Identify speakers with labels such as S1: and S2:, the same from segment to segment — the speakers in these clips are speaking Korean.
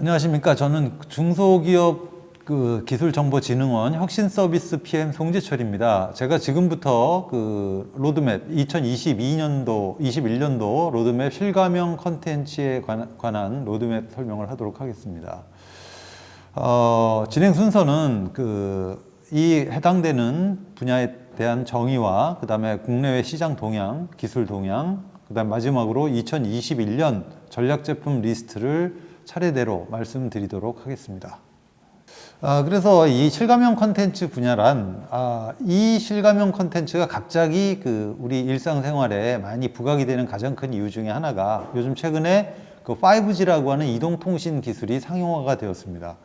S1: 안녕하십니까. 저는 중소기업 기술정보진흥원 혁신서비스 PM 송지철입니다. 제가 지금부터 로드맵 2022년도, 21년도 로드맵 실가명 컨텐츠에 관한 로드맵 설명을 하도록 하겠습니다. 진행 순서는 이 해당되는 분야에 대한 정의와 그 다음에 국내외 시장 동향, 기술 동향, 그 다음 마지막으로 2021년 전략제품 리스트를 차례대로 말씀드리도록 하겠습니다. 그래서 이 실가명 컨텐츠 분야란, 이 실가명 컨텐츠가 갑자기 우리 일상생활에 많이 부각이 되는 가장 큰 이유 중에 하나가 요즘 최근에 5G라고 하는 이동통신 기술이 상용화가 되었습니다.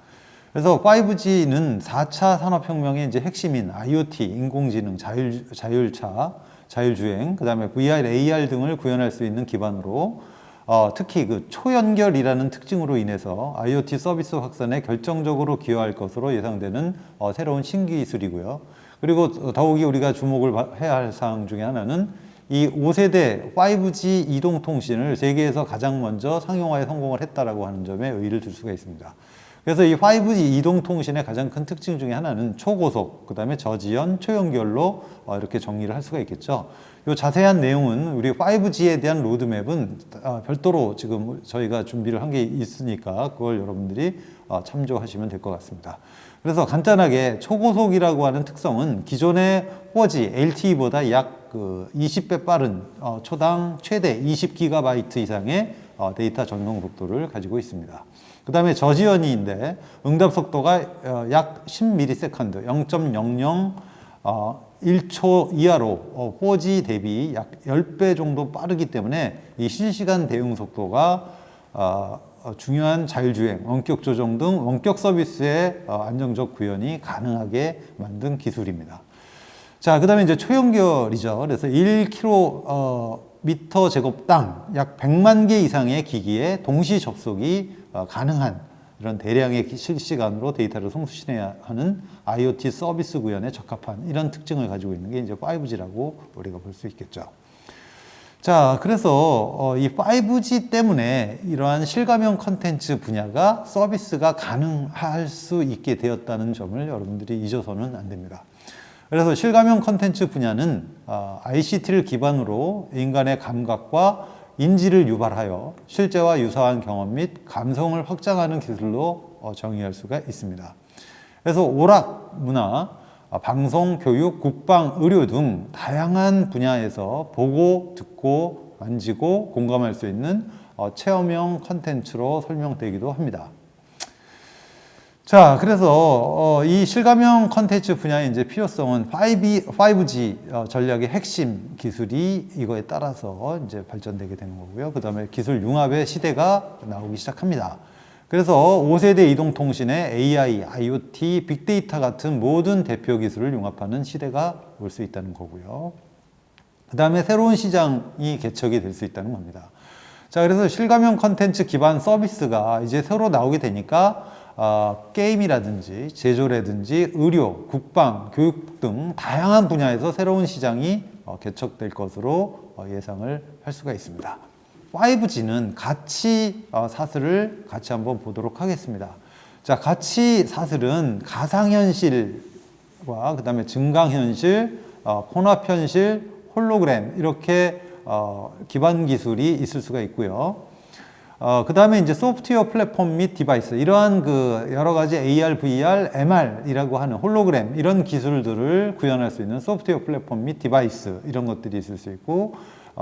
S1: 그래서 5G는 4차 산업혁명의 이제 핵심인 IoT, 인공지능, 자율차, 자율주행, 그 다음에 VR, AR 등을 구현할 수 있는 기반으로 특히 초연결이라는 특징으로 인해서 IoT 서비스 확산에 결정적으로 기여할 것으로 예상되는 새로운 신기술이고요. 그리고 더욱이 우리가 주목을 해야 할 사항 중에 하나는 이 5세대 5G 이동통신을 세계에서 가장 먼저 상용화에 성공을 했다라고 하는 점에 의의를 둘 수가 있습니다. 그래서 이 5G 이동통신의 가장 큰 특징 중에 하나는 초고속, 그 다음에 저지연, 초연결로 이렇게 정리를 할 수가 있겠죠. 이 자세한 내용은 우리 5G에 대한 로드맵은 별도로 지금 저희가 준비를 한 게 있으니까 그걸 여러분들이 참조하시면 될 것 같습니다. 그래서 간단하게 초고속이라고 하는 특성은 기존의 4G, LTE보다 약 20배 빠른 초당 최대 20GB 이상의 데이터 전송 속도를 가지고 있습니다. 그 다음에 저지연이인데 응답 속도가 약 10ms, 0.00 1초 이하로 4G 대비 약 10배 정도 빠르기 때문에 이 실시간 대응 속도가 중요한 자율주행, 원격 조정 등 원격 서비스의 안정적 구현이 가능하게 만든 기술입니다. 자, 그 다음에 이제 초연결이죠. 그래서 1km 제곱당 약 100만 개 이상의 기기에 동시 접속이 가능한 이런 대량의 실시간으로 데이터를 송수신해야 하는 IoT 서비스 구현에 적합한 이런 특징을 가지고 있는 게 이제 5G라고 우리가 볼 수 있겠죠. 자, 그래서 이 5G 때문에 이러한 실가명 컨텐츠 분야가 서비스가 가능할 수 있게 되었다는 점을 여러분들이 잊어서는 안 됩니다. 그래서 실가명 컨텐츠 분야는 ICT를 기반으로 인간의 감각과 인지를 유발하여 실제와 유사한 경험 및 감성을 확장하는 기술로 정의할 수가 있습니다. 그래서 오락, 문화, 방송, 교육, 국방, 의료 등 다양한 분야에서 보고, 듣고, 만지고, 공감할 수 있는 체험형 컨텐츠로 설명되기도 합니다. 자, 그래서 이 실가명 컨텐츠 분야의 이제 필요성은 5G 전략의 핵심 기술이 이거에 따라서 이제 발전되게 되는 거고요. 그 다음에 기술 융합의 시대가 나오기 시작합니다. 그래서 5세대 이동통신에 AI, IoT, 빅데이터 같은 모든 대표 기술을 융합하는 시대가 올 수 있다는 거고요. 그 다음에 새로운 시장이 개척이 될 수 있다는 겁니다. 자, 그래서 실가명 컨텐츠 기반 서비스가 이제 새로 나오게 되니까 게임이라든지 제조라든지 의료, 국방, 교육 등 다양한 분야에서 새로운 시장이 개척될 것으로 예상을 할 수가 있습니다. 5G는 가치 사슬을 같이 한번 보도록 하겠습니다. 자, 가치 사슬은 가상현실과 그 다음에 증강현실, 혼합현실, 홀로그램 이렇게 기반 기술이 있을 수가 있고요. 그 다음에 이제 소프트웨어 플랫폼 및 디바이스, 이러한 여러 가지 AR, VR, MR이라고 하는 홀로그램, 이런 기술들을 구현할 수 있는 소프트웨어 플랫폼 및 디바이스, 이런 것들이 있을 수 있고,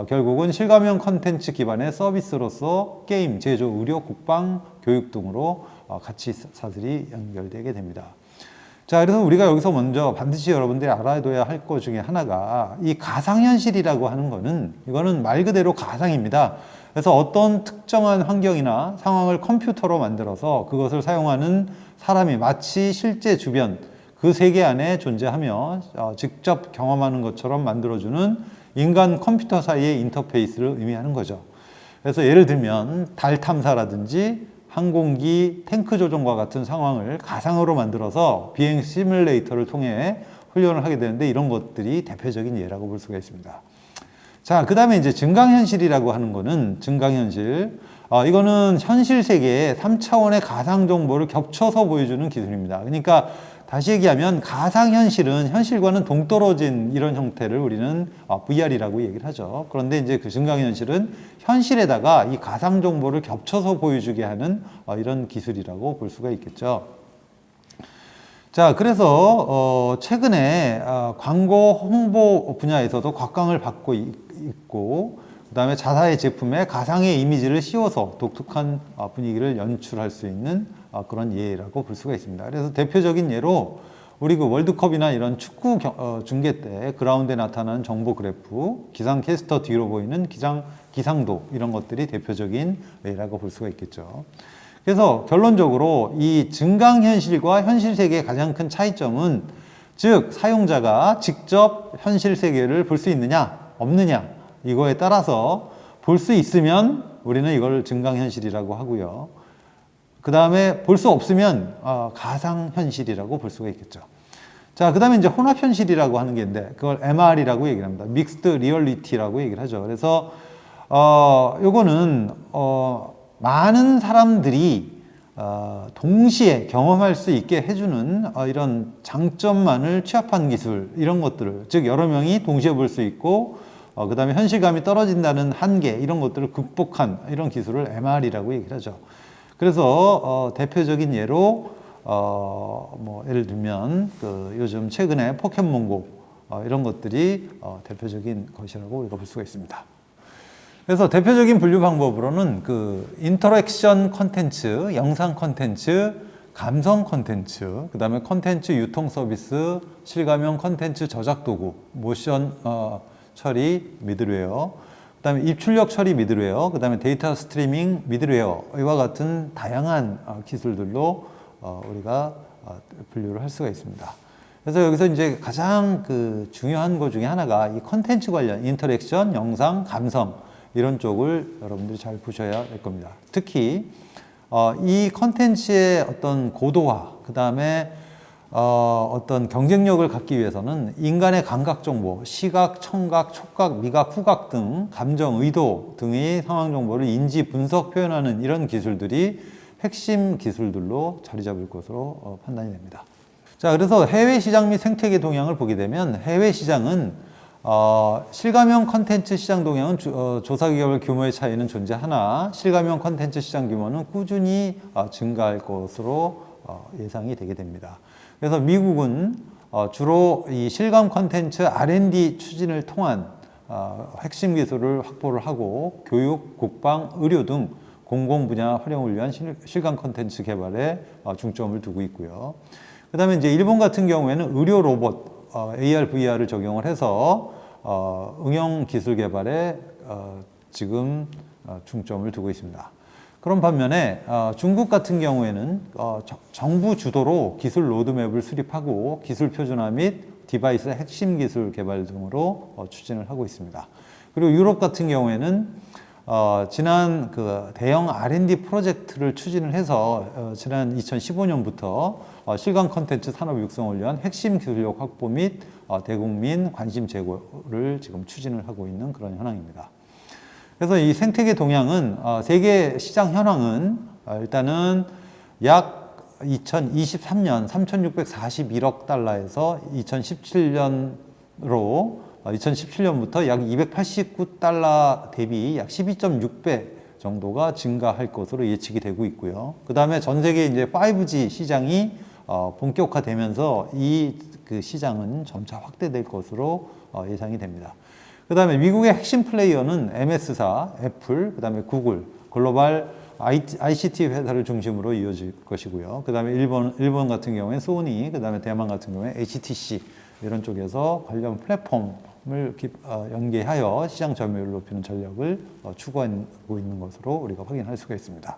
S1: 결국은 실가명 컨텐츠 기반의 서비스로서 게임, 제조, 의료, 국방, 교육 등으로 가치 사슬이 연결되게 됩니다. 자, 그래서 우리가 여기서 먼저 반드시 여러분들이 알아둬야 할 것 중에 하나가 이 가상현실이라고 하는 거는, 이거는 말 그대로 가상입니다. 그래서 어떤 특정한 환경이나 상황을 컴퓨터로 만들어서 그것을 사용하는 사람이 마치 실제 주변 그 세계 안에 존재하며 직접 경험하는 것처럼 만들어주는 인간 컴퓨터 사이의 인터페이스를 의미하는 거죠. 그래서 예를 들면 달 탐사라든지 항공기 탱크 조종과 같은 상황을 가상으로 만들어서 비행 시뮬레이터를 통해 훈련을 하게 되는데, 이런 것들이 대표적인 예라고 볼 수가 있습니다. 자, 그 다음에 이제 증강현실이라고 하는 거는 증강현실, 이거는 현실 세계에 3차원의 가상 정보를 겹쳐서 보여주는 기술입니다. 그러니까 다시 얘기하면 가상현실은 현실과는 동떨어진 이런 형태를 우리는 VR이라고 얘기를 하죠. 그런데 이제 그 증강현실은 현실에다가 이 가상 정보를 겹쳐서 보여주게 하는 이런 기술이라고 볼 수가 있겠죠. 자, 그래서 최근에 광고 홍보 분야에서도 곽광을 받고 있고, 그 다음에 자사의 제품에 가상의 이미지를 씌워서 독특한 분위기를 연출할 수 있는 그런 예라고 볼 수가 있습니다. 그래서 대표적인 예로 우리 그 월드컵이나 이런 축구 중계 때 그라운드에 나타나는 정보 그래프, 기상캐스터 뒤로 보이는 기상도 이런 것들이 대표적인 예라고 볼 수가 있겠죠. 그래서 결론적으로 이 증강현실과 현실 세계의 가장 큰 차이점은, 즉 사용자가 직접 현실 세계를 볼 수 있느냐 없느냐 이거에 따라서 볼 수 있으면 우리는 이걸 증강현실이라고 하고요. 그 다음에 볼 수 없으면 가상현실이라고 볼 수가 있겠죠. 자, 그 다음에 이제 혼합현실이라고 하는 게 있는데 그걸 MR이라고 얘기를 합니다. 믹스드 리얼리티라고 얘기를 하죠. 그래서 요거는 많은 사람들이 동시에 경험할 수 있게 해주는 이런 장점만을 취합한 기술, 이런 것들을, 즉 여러 명이 동시에 볼 수 있고 그 다음에 현실감이 떨어진다는 한계, 이런 것들을 극복한 이런 기술을 MR이라고 얘기를 하죠. 그래서 대표적인 예로 뭐 예를 들면 그 요즘 최근에 포켓몬고 이런 것들이 대표적인 것이라고 우리가 볼 수가 있습니다. 그래서 대표적인 분류 방법으로는 그 인터랙션 컨텐츠, 영상 컨텐츠, 감성 컨텐츠, 그 다음에 컨텐츠 유통 서비스, 실감형 컨텐츠 저작 도구, 모션 처리 미들웨어, 그 다음에 입출력 처리 미들웨어, 그 다음에 데이터 스트리밍 미들웨어, 이와 같은 다양한 기술들로 우리가 분류를 할 수가 있습니다. 그래서 여기서 이제 가장 그 중요한 것 중에 하나가 이 컨텐츠 관련, 인터랙션, 영상, 감성, 이런 쪽을 여러분들이 잘 보셔야 될 겁니다. 특히 이 컨텐츠의 어떤 고도화, 그 다음에 어떤 경쟁력을 갖기 위해서는 인간의 감각 정보, 시각, 청각, 촉각, 미각, 후각 등 감정, 의도 등의 상황 정보를 인지, 분석, 표현하는 이런 기술들이 핵심 기술들로 자리 잡을 것으로 판단이 됩니다. 자, 그래서 해외 시장 및 생태계 동향을 보게 되면 해외 시장은 실감형 컨텐츠 시장 동향은 조사기업의 규모의 차이는 존재하나 실감형 컨텐츠 시장 규모는 꾸준히 증가할 것으로 예상이 되게 됩니다. 그래서 미국은 주로 이 실감 컨텐츠 R&D 추진을 통한 핵심 기술을 확보를 하고 교육, 국방, 의료 등 공공 분야 활용을 위한 실감 컨텐츠 개발에 중점을 두고 있고요. 그 다음에 이제 일본 같은 경우에는 의료 로봇, AR, VR을 적용을 해서 응용 기술 개발에 지금 중점을 두고 있습니다. 그런 반면에 중국 같은 경우에는 정부 주도로 기술 로드맵을 수립하고 기술 표준화 및 디바이스 핵심 기술 개발 등으로 추진을 하고 있습니다. 그리고 유럽 같은 경우에는 지난 그 대형 R&D 프로젝트를 추진을 해서 지난 2015년부터 실감 컨텐츠 산업 육성을 위한 핵심 기술력 확보 및 대국민 관심 제고를 지금 추진을 하고 있는 그런 현황입니다. 그래서 이 생태계 동향은 세계 시장 현황은 일단은 약 2023년 3,641억 달러에서 2017년부터 약 289달러 대비 약 12.6배 정도가 증가할 것으로 예측이 되고 있고요. 그 다음에 전 세계 이제 5G 시장이 본격화되면서 이 그 시장은 점차 확대될 것으로 예상이 됩니다. 그 다음에 미국의 핵심 플레이어는 MS사, 애플, 그 다음에 구글, 글로벌 ICT 회사를 중심으로 이어질 것이고요. 그 다음에 일본 같은 경우에 소니, 그 다음에 대만 같은 경우에 HTC 이런 쪽에서 관련 플랫폼을 연계하여 시장 점유율을 높이는 전략을 추구하고 있는 것으로 우리가 확인할 수가 있습니다.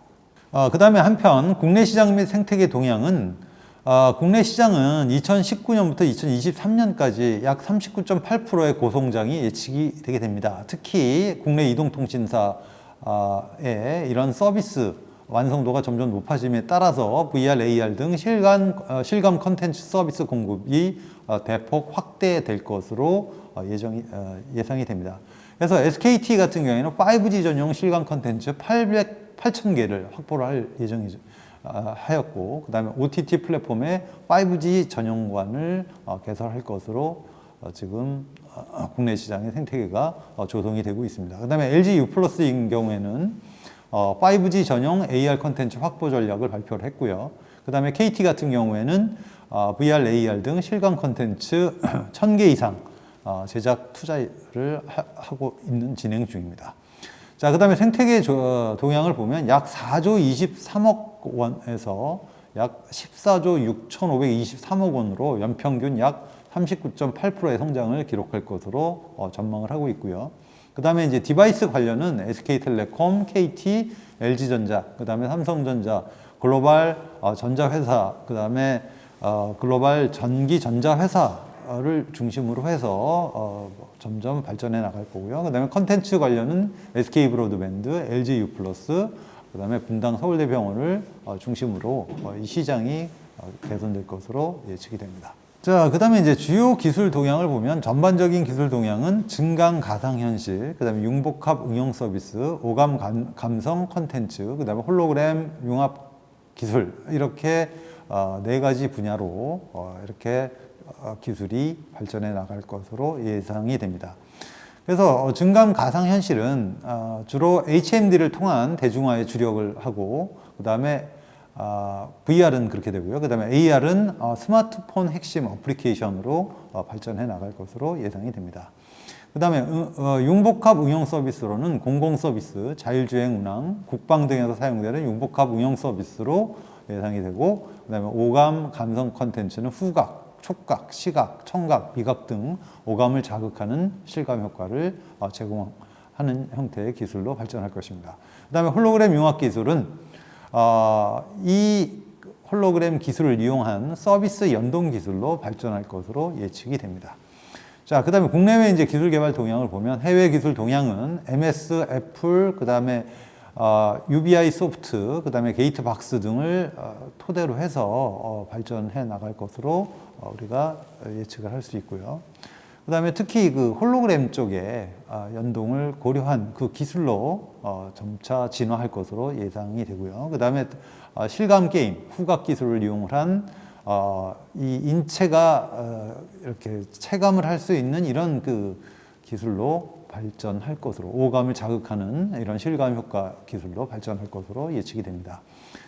S1: 그 다음에 한편 국내 시장 및 생태계 동향은 국내 시장은 2019년부터 2023년까지 약 39.8%의 고성장이 예측이 되게 됩니다. 특히 국내 이동통신사의 이런 서비스 완성도가 점점 높아짐에 따라서 VR, AR 등 실감 컨텐츠 서비스 공급이 대폭 확대될 것으로 예상이 됩니다. 그래서 SKT 같은 경우에는 5G 전용 실감 콘텐츠 8,000개를 확보를 할 하였고, 그 다음에 OTT 플랫폼에 5G 전용관을 개설할 것으로 지금 국내 시장의 생태계가 조성이 되고 있습니다. 그 다음에 LG U+인 경우에는 5G 전용 AR 콘텐츠 확보 전략을 발표를 했고요. 그 다음에 KT 같은 경우에는 VR, AR 등 실감 콘텐츠 1000개 이상 제작 투자를 하고 있는 진행 중입니다. 자, 그 다음에 생태계 동향을 보면 약 4조 23억 원에서 약 14조 6,523억 원으로 연평균 약 39.8%의 성장을 기록할 것으로 전망을 하고 있고요. 그 다음에 이제 디바이스 관련은 SK텔레콤, KT, LG전자, 그 다음에 삼성전자, 글로벌 전자회사, 그 다음에 글로벌 전기전자회사를 중심으로 해서 점점 발전해 나갈 거고요. 그 다음에 컨텐츠 관련은 SK브로드밴드, LGU+, 그 다음에 분당 서울대병원을 중심으로 이 시장이 개선될 것으로 예측이 됩니다. 자, 그 다음에 이제 주요 기술 동향을 보면 전반적인 기술 동향은 증강 가상현실, 그 다음에 융복합 응용 서비스, 오감 감성 콘텐츠, 그 다음에 홀로그램 융합 기술, 이렇게 네 가지 분야로 이렇게 기술이 발전해 나갈 것으로 예상이 됩니다. 그래서 증강 가상현실은 주로 HMD를 통한 대중화에 주력을 하고, 그 다음에 VR은 그렇게 되고요. 그 다음에 AR은 스마트폰 핵심 어플리케이션으로 발전해 나갈 것으로 예상이 됩니다. 그 다음에 융복합 응용 서비스로는 공공 서비스, 자율주행 운항, 국방 등에서 사용되는 융복합 응용 서비스로 예상이 되고, 그 다음에 오감 감성 콘텐츠는 후각, 촉각, 시각, 청각, 미각 등 오감을 자극하는 실감 효과를 제공하는 형태의 기술로 발전할 것입니다. 그 다음에 홀로그램 융합 기술은 이 홀로그램 기술을 이용한 서비스 연동 기술로 발전할 것으로 예측이 됩니다. 자, 그 다음에 국내외 이제 기술 개발 동향을 보면 해외 기술 동향은 MS, 애플, 그 다음에 UBI 소프트, 그 다음에 게이트박스 등을 토대로 해서 발전해 나갈 것으로 우리가 예측을 할 수 있고요. 그 다음에 특히 그 홀로그램 쪽에 연동을 고려한 그 기술로 점차 진화할 것으로 예상이 되고요. 그 다음에 실감 게임, 후각 기술을 이용한 이 인체가 이렇게 체감을 할 수 있는 이런 그 기술로 발전할 것으로, 오감을 자극하는 이런 실감 효과 기술로 발전할 것으로 예측이 됩니다.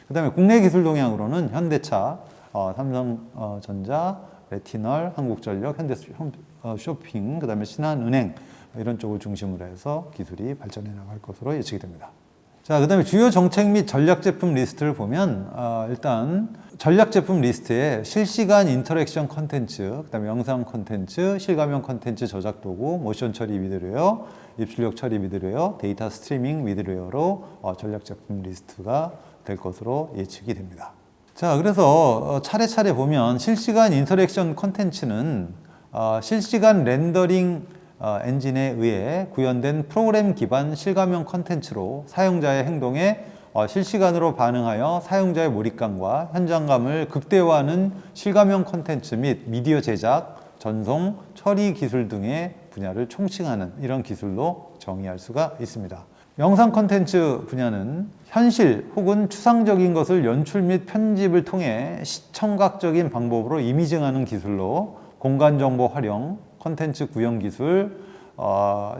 S1: 그 다음에 국내 기술 동향으로는 현대차, 삼성전자, 레티널, 한국전력, 현대쇼핑, 그 다음에 신한은행 이런 쪽을 중심으로 해서 기술이 발전해 나갈 것으로 예측이 됩니다. 자, 그 다음에 주요 정책 및 전략 제품 리스트를 보면 일단 전략 제품 리스트에 실시간 인터랙션 콘텐츠, 그 다음에 영상 콘텐츠, 실감형 콘텐츠 저작 도구, 모션 처리 미드웨어, 입출력 처리 미드웨어, 데이터 스트리밍 미드웨어로 전략 제품 리스트가 될 것으로 예측이 됩니다. 자, 그래서 차례차례 보면 실시간 인터랙션 콘텐츠는 실시간 렌더링 엔진에 의해 구현된 프로그램 기반 실감형 콘텐츠로 사용자의 행동에 실시간으로 반응하여 사용자의 몰입감과 현장감을 극대화하는 실감형 콘텐츠 및 미디어 제작, 전송, 처리 기술 등의 분야를 총칭하는 이런 기술로 정의할 수가 있습니다. 영상 콘텐츠 분야는 현실 혹은 추상적인 것을 연출 및 편집을 통해 시청각적인 방법으로 이미징하는 기술로 공간 정보 활용, 콘텐츠 구형 기술,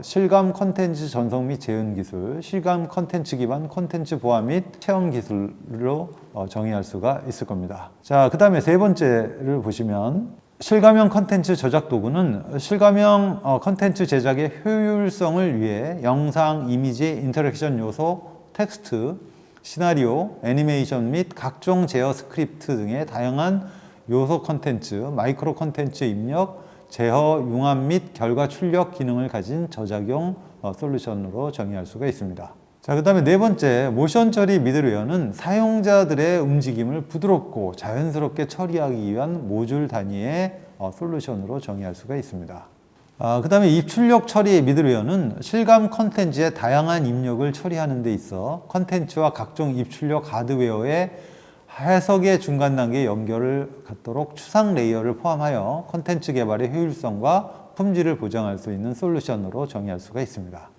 S1: 실감 콘텐츠 전송 및 재현 기술, 실감 콘텐츠 기반 콘텐츠 보안 및 체험 기술로 정의할 수가 있을 겁니다. 자, 그 다음에 세 번째를 보시면 실감형 콘텐츠 저작 도구는 실감형 콘텐츠 제작의 효율성을 위해 영상, 이미지, 인터랙션 요소, 텍스트, 시나리오, 애니메이션 및 각종 제어 스크립트 등의 다양한 요소 콘텐츠, 마이크로 콘텐츠 입력, 제어, 융합 및 결과 출력 기능을 가진 저작용 솔루션으로 정의할 수가 있습니다. 자, 그 다음에 네 번째, 모션 처리 미들웨어는 사용자들의 움직임을 부드럽고 자연스럽게 처리하기 위한 모듈 단위의 솔루션으로 정의할 수가 있습니다. 그 다음에 입출력 처리 미들웨어는 실감 컨텐츠의 다양한 입력을 처리하는 데 있어 컨텐츠와 각종 입출력 하드웨어의 해석의 중간 단계 연결을 갖도록 추상 레이어를 포함하여 콘텐츠 개발의 효율성과 품질을 보장할 수 있는 솔루션으로 정의할 수가 있습니다.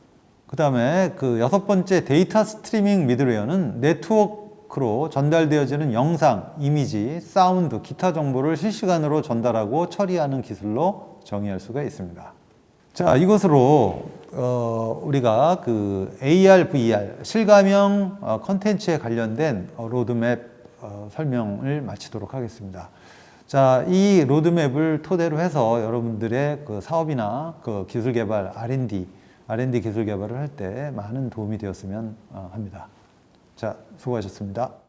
S1: 그 다음에 그 6번째 데이터 스트리밍 미들웨어는 네트워크로 전달되어지는 영상, 이미지, 사운드, 기타 정보를 실시간으로 전달하고 처리하는 기술로 정의할 수가 있습니다. 자, 이것으로 우리가 그 AR, VR, 실감형 콘텐츠에 관련된 로드맵 설명을 마치도록 하겠습니다. 자, 이 로드맵을 토대로 해서 여러분들의 그 사업이나 그 기술 개발, R&D 기술 개발을 할 때 많은 도움이 되었으면 합니다. 자, 수고하셨습니다.